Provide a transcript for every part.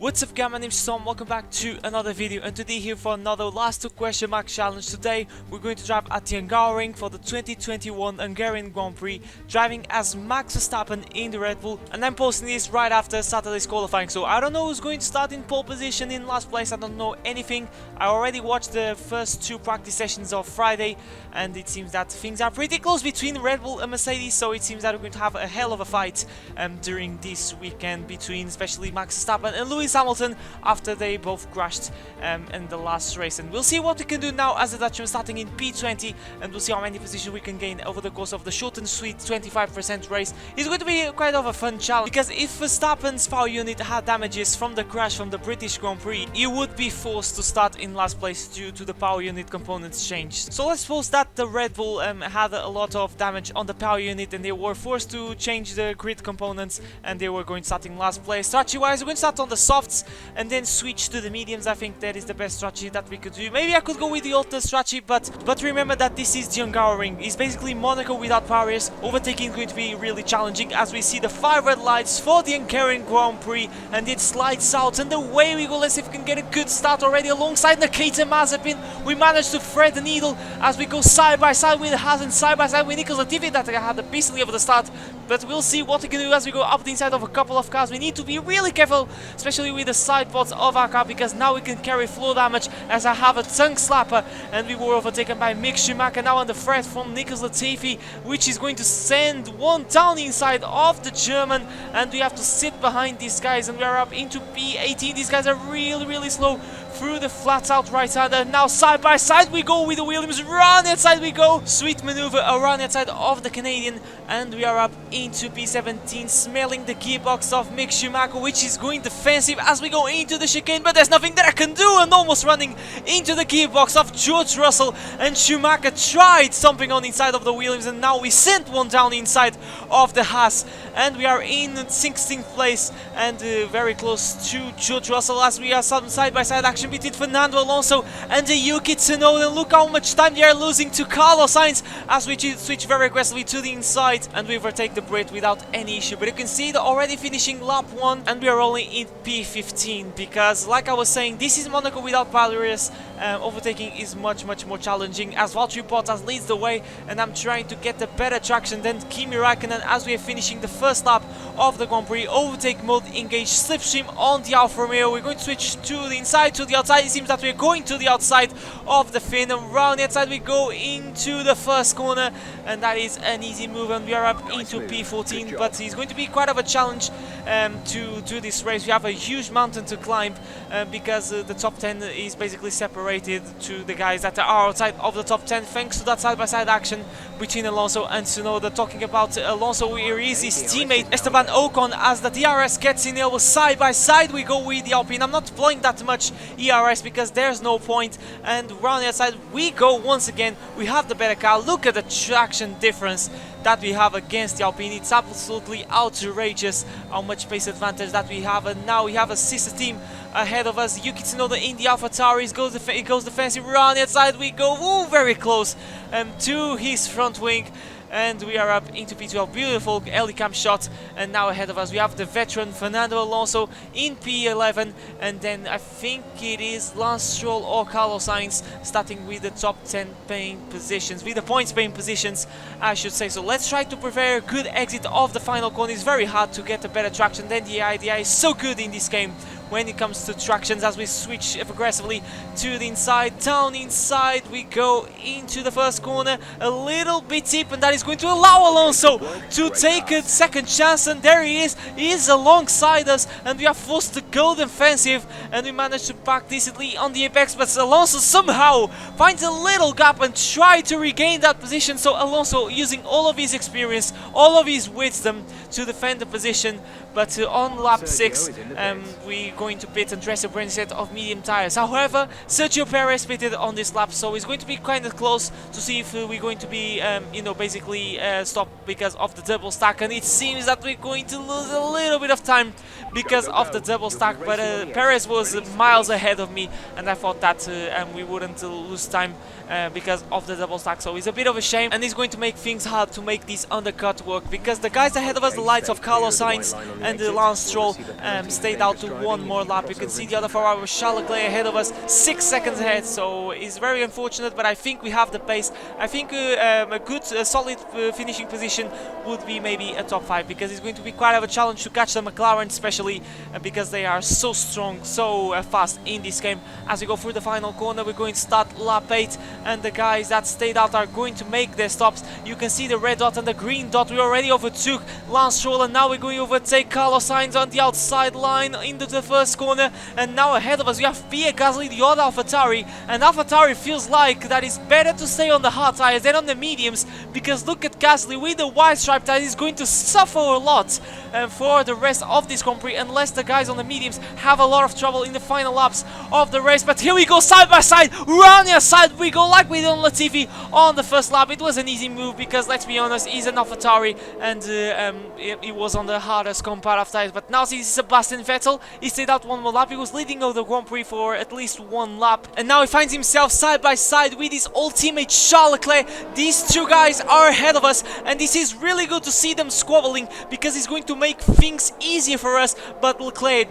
What's up guys, my name is Tom, welcome back to another video, and today here for another last two question mark challenge. Today we're going to drive at the Hungarian for the 2021 Hungarian Grand Prix, driving as Max Verstappen in the Red Bull, and I'm posting this right after Saturday's qualifying. So I don't know who's going to start in pole position, in last place, I don't know anything. I already watched the first two practice sessions of Friday, and it seems that things are pretty close between Red Bull and Mercedes, so it seems that we're going to have a hell of a fight during this weekend between especially Max Verstappen and Lewis Hamilton after they both crashed in the last race. And we'll see what we can do now as the Dutchman starting in P20, and we'll see how many positions we can gain over the course of the short and sweet 25% race. It's going to be quite of a fun challenge, because if Verstappen's power unit had damages from the crash from the British Grand Prix, he would be forced to start in last place due to the power unit components changed. So let's suppose that the Red Bull had a lot of damage on the power unit and they were forced to change the grid components, and they were going to start in last place. Strategy wise, we're going to start on the softs and then switch to the mediums. I think that is the best strategy that we could do. Maybe I could go with the alternate strategy, but remember that this is the Hungarian. It's basically Monaco without barriers. Overtaking is going to be really challenging, as we see the 5 red lights for the Hungarian Grand Prix, and it slides out, and away we go. Let's see if we can get a good start already alongside Nikita Mazepin. We managed to thread the needle as we go side by side with Haas and side by side with Nicholas Latifi, that had a beastly over the start, but we'll see what we can do as we go up the inside of a couple of cars. We need to be really careful, especially with the side pods of our car, because now we can carry floor damage, as I have a tongue slapper, and we were overtaken by Mick Schumacher now on the threat from Nicholas Latifi, which is going to send one down inside of the German, and we have to sit behind these guys, and we are up into P18. These guys are really slow through the flat out right side, and now side by side we go with the Williams. Around that side we go, sweet maneuver around that side of the Canadian, and we are up into P17, smelling the gearbox of Mick Schumacher, which is going defensive as we go into the chicane, but there's nothing that I can do, and almost running into the gearbox of George Russell, and Schumacher tried stomping on inside of the Williams, and now we sent one down inside of the Haas, and we are in 16th place, and very close to George Russell, as we are some side by side action between Fernando Alonso and Yuki Tsunoda. Look how much time they are losing to Carlos Sainz as we switch very aggressively to the inside, and we overtake the Brit without any issue. But you can see they're already finishing lap 1, and we are only in P15, because like I was saying, this is Monaco without barriers. Overtaking is much more challenging, as Valtteri Bottas leads the way, and I'm trying to get a better traction than Kimi Räikkönen as we are finishing the first lap of the Grand Prix. Overtake mode engaged, slipstream on the Alfa Romeo. We're going to switch to the inside, to the outside. It seems that we're going to the outside of the fin, and around the outside we go into the first corner, and that is an easy move, and we are up into P14. But it's going to be quite of a challenge to do this race. We have a huge mountain to climb, because the top 10 is basically separated to the guys that are outside of the top 10, thanks to that side-by-side action between Alonso and Tsunoda. Talking about Alonso, here is his teammate Esteban Ocon, as the DRS gets in there. Side by side we go with the Alpine. I'm not deploying that much ERS because there's no point, and around the outside we go once again. We have the better car. Look at the traction difference that we have against the Alpine. It's absolutely outrageous how much pace advantage that we have, and now we have a sister team ahead of us. Yuki Tsunoda in the AlphaTauri, it goes defensive. Around the outside we go, very close to his front wing, and we are up into P12. Beautiful helicam shot, and now ahead of us we have the veteran Fernando Alonso in P11, and then I think it is Lance Stroll or Carlos Sainz starting with the top 10 paying positions, with the points paying positions I should say. So let's try to prepare a good exit of the final corner. It's very hard to get a better traction than the AI. The AI is so good in this game when it comes to tractions, as we switch aggressively to the inside. Down inside we go into the first corner, a little bit deep, and that is going to allow Alonso to take a second chance, and there he is alongside us, and we are forced to go defensive, and we managed to park decently on the apex, but Alonso somehow finds a little gap and try to regain that position. So Alonso using all of his experience, all of his wisdom to defend the position, but on lap 6 we're going to pit and dress a brand set of medium tires. However, Sergio Perez pitted on this lap, so it's going to be kind of close to see if we're going to be basically stopped because of the double stack, and it seems that we're going to lose a little bit of time because of the double stack, but Perez was miles ahead of me, and I thought that we wouldn't lose time because of the double stack. So it's a bit of a shame, and it's going to make things hard to make this undercut work, because the guys ahead of us, the likes of Carlos Sainz and Lance Stroll stayed out to one more lap. You can see the other Ferrari was Charles Leclerc ahead of us, 6 seconds ahead, so it's very unfortunate, but I think we have the pace. I think a good solid finishing position would be maybe a top 5, because it's going to be quite of a challenge to catch the McLaren, especially because they are so strong, so fast in this game. As we go through the final corner, we're going to start lap 8, and the guys that stayed out are going to make their stops. You can see the red dot and the green dot. We already overtook Lance Stroll, and now we're going to overtake Carlos Sainz on the outside line into the first corner. And now ahead of us we have Pierre Gasly, the other AlphaTauri, and AlphaTauri feels like that it's better to stay on the hard tires than on the mediums, because look at Gasly with the white stripe tires. He's going to suffer a lot for the rest of this Grand Prix, unless the guys on the mediums have a lot of trouble in the final laps of the race. But here we go, side by side, round the side we go, like we did on Latifi on the first lap. It was an easy move because, let's be honest, he's an AlphaTauri, and it was on the hardest compound of tires. But now see Sebastian Vettel, he stayed out one more lap. He was leading over the Grand Prix for at least one lap, and now he finds himself side by side with his old teammate Charles Leclerc. These two guys are ahead of us, and this is really good to see them squabbling, because it's going to make things easier for us. But Leclerc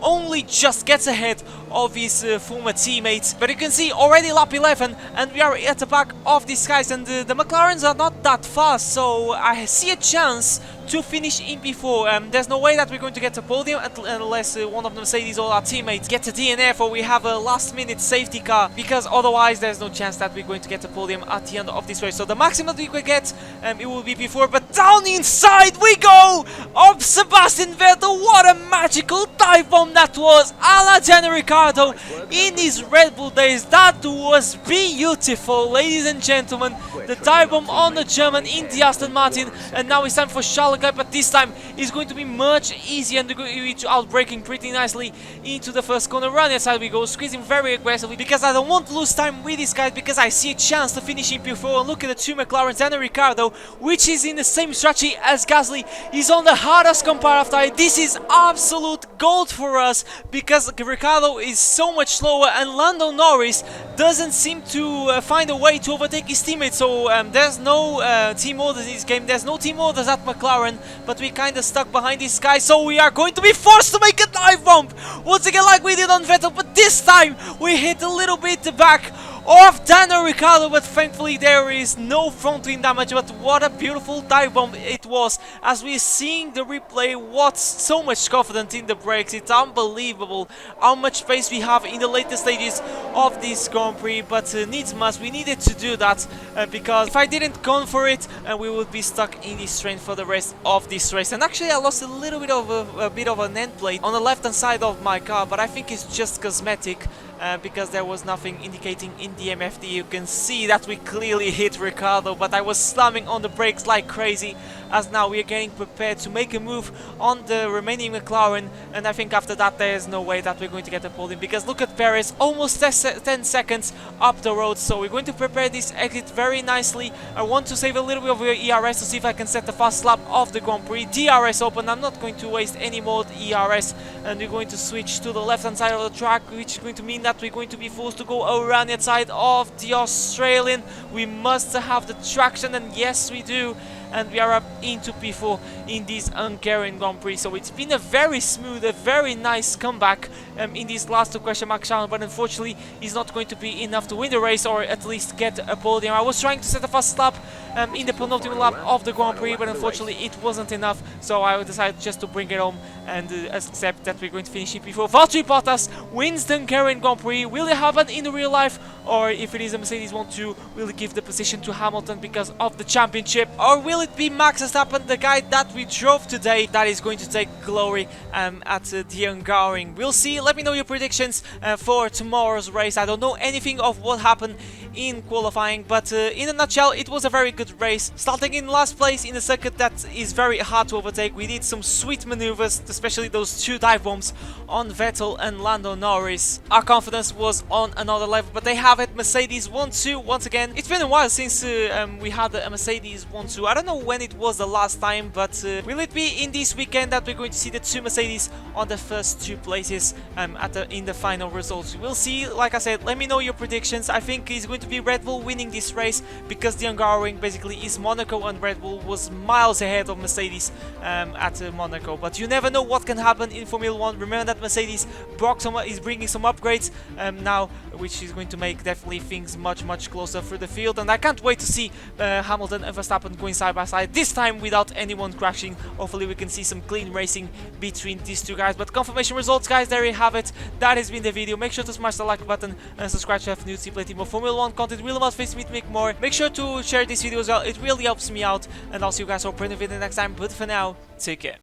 only just gets ahead of his former teammates. But you can see already lap 11, and we are at the back of these guys, and the McLarens are not that fast, so I see a chance to finish in P4. There's no way that we're going to get a podium unless one of them, Mercedes or our teammates, get a DNF or we have a last minute safety car, because otherwise there's no chance that we're going to get a podium at the end of this race. So the maximum that we could get, it will be P4, but down inside we go of Sebastian Vettel. What a magical dive bomb that was, a la Daniel Ricciardo in his Red Bull days. That was beautiful, ladies and gentlemen. The dive bomb on the German in the Aston Martin, and now it's time for Charles, but this time it's going to be much easier, and they're going to outbraking pretty nicely into the first corner. Run inside we go, squeezing very aggressively, because I don't want to lose time with this guy, because I see a chance to finish in P4. And look at the two McLarens and Ricciardo, which is in the same strategy as Gasly. He's on the hardest comparative tire. This is absolute gold for us, because Ricciardo is so much slower, and Lando Norris doesn't seem to find a way to overtake his teammates. So there's no team orders in this game. There's no team orders at McLaren, but we kind of stuck behind this guy, so we are going to be forced to make a dive bomb once again, like we did on Vettel. But this time we hit a little bit the back of Daniel Ricciardo, but thankfully there is no front wing damage. But what a beautiful dive bomb it was. As we're seeing the replay, what's so much confidence in the brakes. It's unbelievable how much pace we have in the later stages of this Grand Prix, but needs must, we needed to do that, because if I didn't go for it, we would be stuck in this train for the rest of this race. And actually I lost a little bit of an end plate on the left hand side of my car, but I think it's just cosmetic, because there was nothing indicating in the MFD. You can see that we clearly hit Ricciardo, but I was slamming on the brakes like crazy, as now we are getting prepared to make a move on the remaining McLaren. And I think after that there is no way that we're going to get a podium, because look at Perez, almost 10 seconds up the road. So we're going to prepare this exit very nicely. I want to save a little bit of ERS to see if I can set the fast lap of the Grand Prix. DRS open, I'm not going to waste any more ERS, and we're going to switch to the left hand side of the track, which is going to mean that we're going to be forced to go around the side of the Australian. We must have the traction, and yes we do, and we are up into P4 in this Hungarian Grand Prix. So it's been a very smooth, a very nice comeback in these last two question mark challenge, but unfortunately it's not going to be enough to win the race, or at least get a podium. I was trying to set a fast lap in the penultimate lap of the Grand Prix, but unfortunately it wasn't enough, so I decided just to bring it home and accept that we're going to finish in P4. Valtteri Bottas wins the Hungarian Grand Prix. Will it happen in the real life, or if it is a Mercedes 1-2, will it give the position to Hamilton because of the championship, or will it be Max Verstappen, the guy that we drove today, that is going to take glory at the Hungarian? We'll see. Let me know your predictions for tomorrow's race. I don't know anything of what happened in qualifying, but in a nutshell it was a very good race, starting in last place in a circuit that is very hard to overtake. We did some sweet maneuvers, especially those 2 dive bombs on Vettel and Lando Norris. Our confidence was on another level, but they have it. Mercedes 1-2 once again. It's been a while since we had a Mercedes 1-2. I don't know when it was the last time, but will it be in this weekend that we're going to see the 2 Mercedes on the first 2 places in the final results? We'll see. Like I said, let me know your predictions. I think it's going to be Red Bull winning this race because the Hungarian basically is Monaco, and Red Bull was miles ahead of Mercedes at Monaco. But you never know what can happen in Formula 1. Remember that Mercedes is bringing some upgrades now, which is going to make definitely things much closer through the field, and I can't wait to see Hamilton and Verstappen going side by side, this time without anyone crashing. Hopefully we can see some clean racing between these 2 guys. But confirmation results, guys, there you have it. That has been the video. Make sure to smash the like button and subscribe to have new see plenty more Formula 1 content. Really motivates me to make more. Make sure to share this video as well, it really helps me out, and I'll see you guys all in the video next time. But for now, take care.